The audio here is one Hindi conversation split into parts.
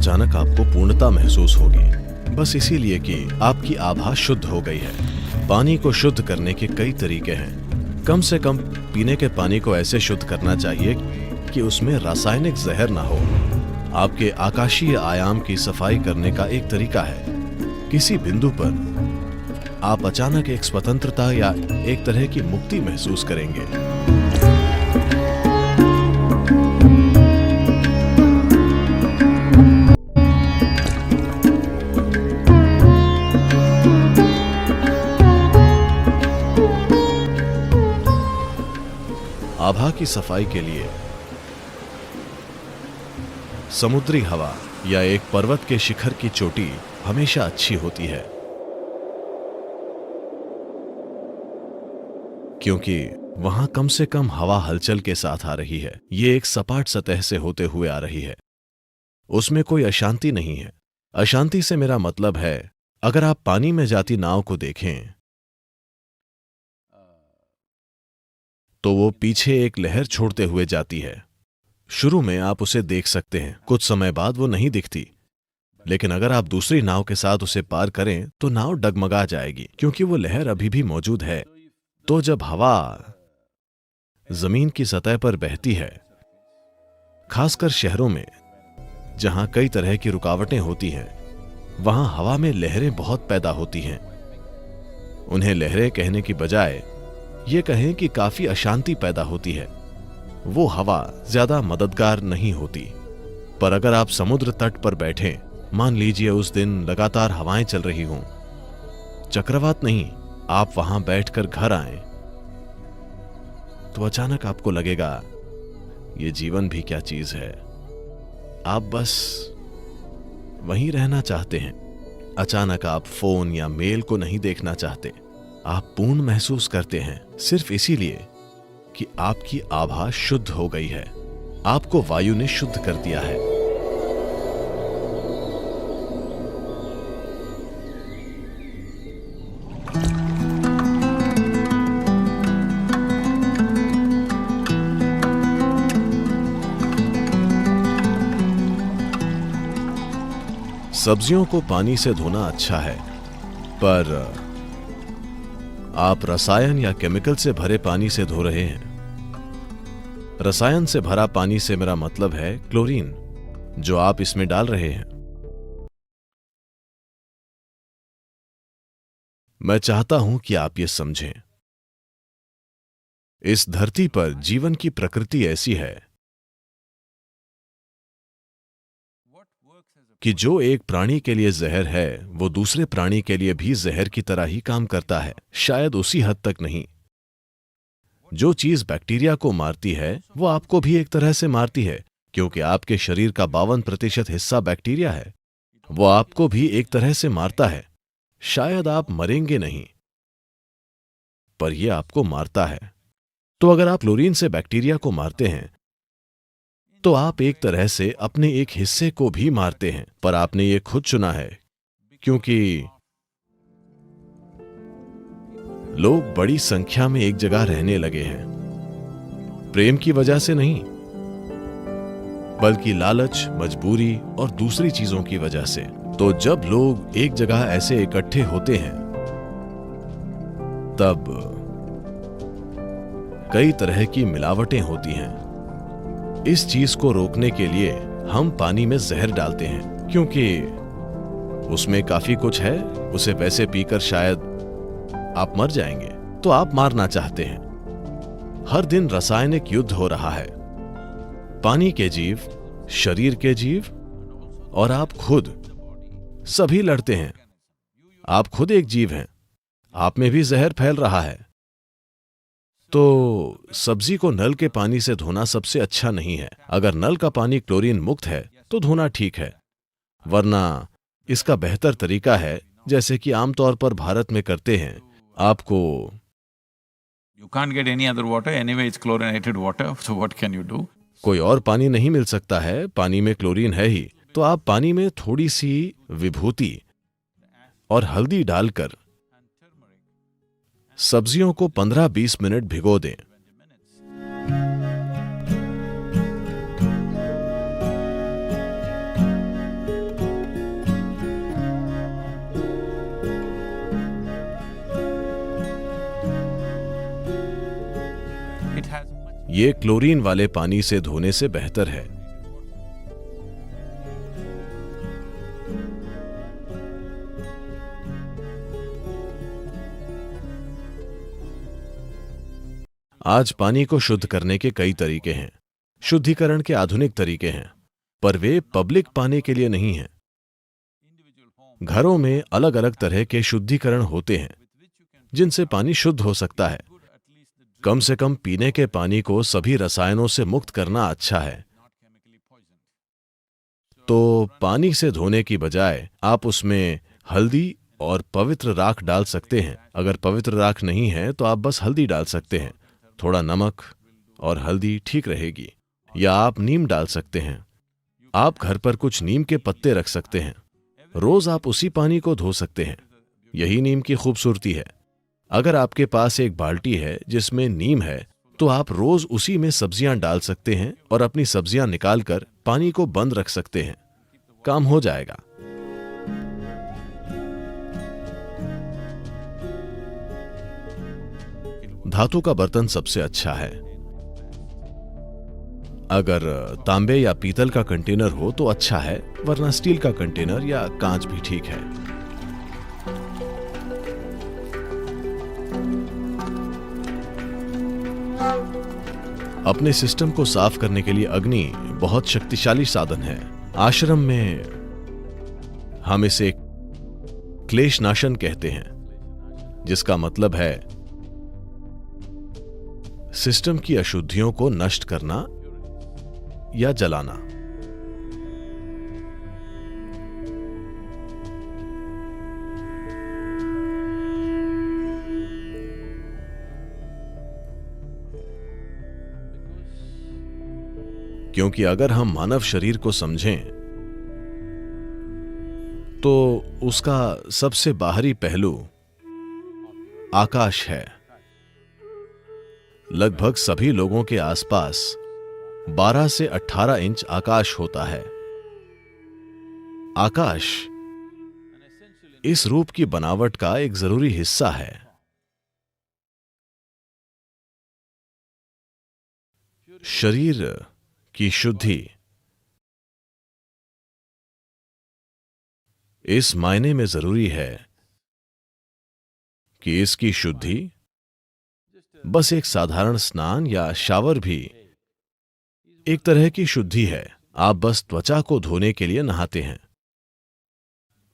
अचानक आपको पूर्णता महसूस होगी, बस इसीलिए कि आपकी आभा शुद्ध हो गई है। पानी को शुद्ध करने के कई तरीके हैं। कम से कम पीने के पानी को ऐसे शुद्ध करना चाहिए कि उसमें रासायनिक जहर ना हो। आपके आकाशीय आयाम की सफाई करने का एक तरीका है, किसी बिंदु पर आप अचानक एक स्वतंत्रता या एक तरह की मुक्ति महसूस करेंगे। आभा की सफाई के लिए समुद्री हवा या एक पर्वत के शिखर की चोटी हमेशा अच्छी होती है, क्योंकि वहां कम से कम हवा हलचल के साथ आ रही है। ये एक सपाट सतह से होते हुए आ रही है, उसमें कोई अशांति नहीं है। अशांति से मेरा मतलब है, अगर आप पानी में जाती नाव को देखें तो वो पीछे एक लहर छोड़ते हुए जाती है। शुरू में आप उसे देख सकते हैं, कुछ समय बाद वो नहीं दिखती, लेकिन अगर आप दूसरी नाव के साथ उसे पार करें तो नाव डगमगा जाएगी, क्योंकि वो लहर अभी भी मौजूद है। तो जब हवा जमीन की सतह पर बहती है, खासकर शहरों में जहां कई तरह की रुकावटें होती हैं, वहां हवा में लहरें बहुत पैदा होती हैं। उन्हें लहरें कहने की बजाय ये कहें कि काफी अशांति पैदा होती है। वो हवा ज्यादा मददगार नहीं होती। पर अगर आप समुद्र तट पर बैठें, मान लीजिए उस दिन लगातार हवाएं चल रही हों, चक्रवात नहीं, आप वहां बैठकर घर आएं, तो अचानक आपको लगेगा ये जीवन भी क्या चीज है। आप बस वहीं रहना चाहते हैं। अचानक आप फोन या मेल को नहीं देखना चाहते। आप पूर्ण महसूस करते हैं सिर्फ इसीलिए कि आपकी आभा शुद्ध हो गई है। आपको वायु ने शुद्ध कर दिया है। सब्जियों को पानी से धोना अच्छा है, पर आप रसायन या केमिकल से भरे पानी से धो रहे हैं। रसायन से भरा पानी से मेरा मतलब है क्लोरीन, जो आप इसमें डाल रहे हैं। मैं चाहता हूं कि आप ये समझें, इस धरती पर जीवन की प्रकृति ऐसी है कि जो एक प्राणी के लिए जहर है, वो दूसरे प्राणी के लिए भी जहर की तरह ही काम करता है। शायद उसी हद तक नहीं। जो चीज बैक्टीरिया को मारती है, वो आपको भी एक तरह से मारती है, क्योंकि आपके शरीर का 52% हिस्सा बैक्टीरिया है। वो आपको भी एक तरह से मारता है। शायद आप मरेंगे नहीं, पर यह आपको मारता है। तो अगर आप क्लोरीन से बैक्टीरिया को मारते हैं, तो आप एक तरह से अपने एक हिस्से को भी मारते हैं। पर आपने ये खुद चुना है, क्योंकि लोग बड़ी संख्या में एक जगह रहने लगे हैं, प्रेम की वजह से नहीं, बल्कि लालच, मजबूरी और दूसरी चीजों की वजह से। तो जब लोग एक जगह ऐसे इकट्ठे होते हैं, तब कई तरह की मिलावटें होती हैं। इस चीज को रोकने के लिए हम पानी में जहर डालते हैं, क्योंकि उसमें काफी कुछ है। उसे वैसे पीकर शायद आप मर जाएंगे, तो आप मारना चाहते हैं। हर दिन रासायनिक युद्ध हो रहा है। पानी के जीव, शरीर के जीव और आप खुद, सभी लड़ते हैं। आप खुद एक जीव हैं, आप में भी जहर फैल रहा है। तो सब्जी को नल के पानी से धोना सबसे अच्छा नहीं है। अगर नल का पानी क्लोरीन मुक्त है तो धोना ठीक है, वरना इसका बेहतर तरीका है, जैसे कि आमतौर पर भारत में करते हैं, आपको You can't get any other water, anyway it's chlorinated water, so what can you do? कोई और पानी नहीं मिल सकता है, पानी में क्लोरीन है ही। तो आप पानी में थोड़ी सी विभूति और हल्दी डालकर सब्जियों को 15-20 मिनट भिगो दें। ये क्लोरीन वाले पानी से धोने से बेहतर है। आज पानी को शुद्ध करने के कई तरीके हैं। शुद्धिकरण के आधुनिक तरीके हैं, पर वे पब्लिक पानी के लिए नहीं हैं। घरों में अलग अलग तरह के शुद्धिकरण होते हैं जिनसे पानी शुद्ध हो सकता है। कम से कम पीने के पानी को सभी रसायनों से मुक्त करना अच्छा है। तो पानी से धोने की बजाय आप उसमें हल्दी और पवित्र राख डाल सकते हैं। अगर पवित्र राख नहीं है तो आप बस हल्दी डाल सकते हैं। थोड़ा नमक और हल्दी ठीक रहेगी। या आप नीम डाल सकते हैं। आप घर पर कुछ नीम के पत्ते रख सकते हैं। रोज आप उसी पानी को धो सकते हैं। यही नीम की खूबसूरती है। अगर आपके पास एक बाल्टी है जिसमें नीम है तो आप रोज उसी में सब्जियां डाल सकते हैं और अपनी सब्जियां निकालकर पानी को बंद रख सकते हैं। काम हो जाएगा। धातु का बर्तन सबसे अच्छा है। अगर तांबे या पीतल का कंटेनर हो तो अच्छा है, वरना स्टील का कंटेनर या कांच भी ठीक है। अपने सिस्टम को साफ करने के लिए अग्नि बहुत शक्तिशाली साधन है। आश्रम में हम इसे क्लेशनाशन कहते हैं, जिसका मतलब है सिस्टम की अशुद्धियों को नष्ट करना या जलाना। क्योंकि अगर हम मानव शरीर को समझें तो उसका सबसे बाहरी पहलू आकाश है। लगभग सभी लोगों के आसपास 12 से 18 इंच आकाश होता है। आकाश इस रूप की बनावट का एक जरूरी हिस्सा है। शरीर की शुद्धि इस मायने में जरूरी है कि इसकी शुद्धि बस एक साधारण स्नान या शावर भी एक तरह की शुद्धि है। आप बस त्वचा को धोने के लिए नहाते हैं।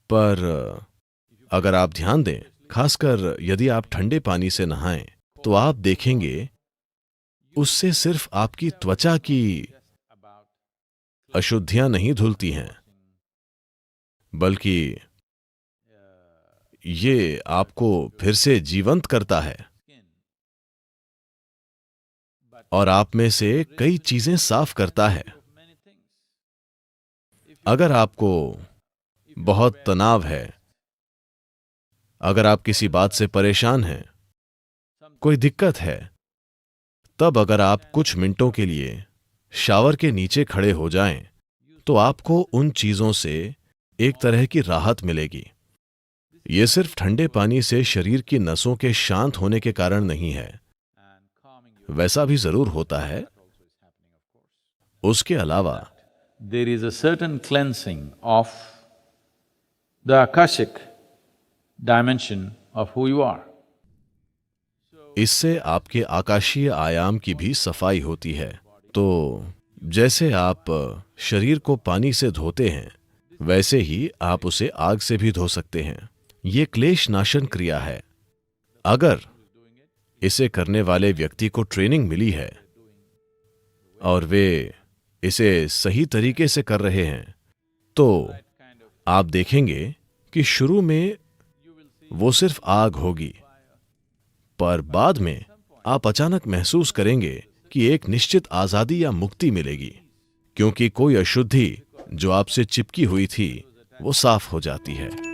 पर अगर आप ध्यान दें, खासकर यदि आप ठंडे पानी से नहाएं, तो आप देखेंगे उससे सिर्फ आपकी त्वचा की अशुद्धियां नहीं धुलती हैं, बल्कि ये आपको फिर से जीवंत करता है और आप में से कई चीजें साफ करता है। अगर आपको बहुत तनाव है, अगर आप किसी बात से परेशान हैं, कोई दिक्कत है, तब अगर आप कुछ मिनटों के लिए शावर के नीचे खड़े हो जाएं, तो आपको उन चीजों से एक तरह की राहत मिलेगी। यह सिर्फ ठंडे पानी से शरीर की नसों के शांत होने के कारण नहीं है। वैसा भी जरूर होता है। उसके अलावा there is a certain cleansing of the Akashic dimension of who you are. इससे आपके आकाशीय आयाम की भी सफाई होती है। तो जैसे आप शरीर को पानी से धोते हैं, वैसे ही आप उसे आग से भी धो सकते हैं। ये क्लेश नाशन क्रिया है। अगर इसे करने वाले व्यक्ति को ट्रेनिंग मिली है और वे इसे सही तरीके से कर रहे हैं, तो आप देखेंगे कि शुरू में वो सिर्फ आग होगी, पर बाद में आप अचानक महसूस करेंगे कि एक निश्चित आजादी या मुक्ति मिलेगी, क्योंकि कोई अशुद्धि जो आपसे चिपकी हुई थी वो साफ हो जाती है।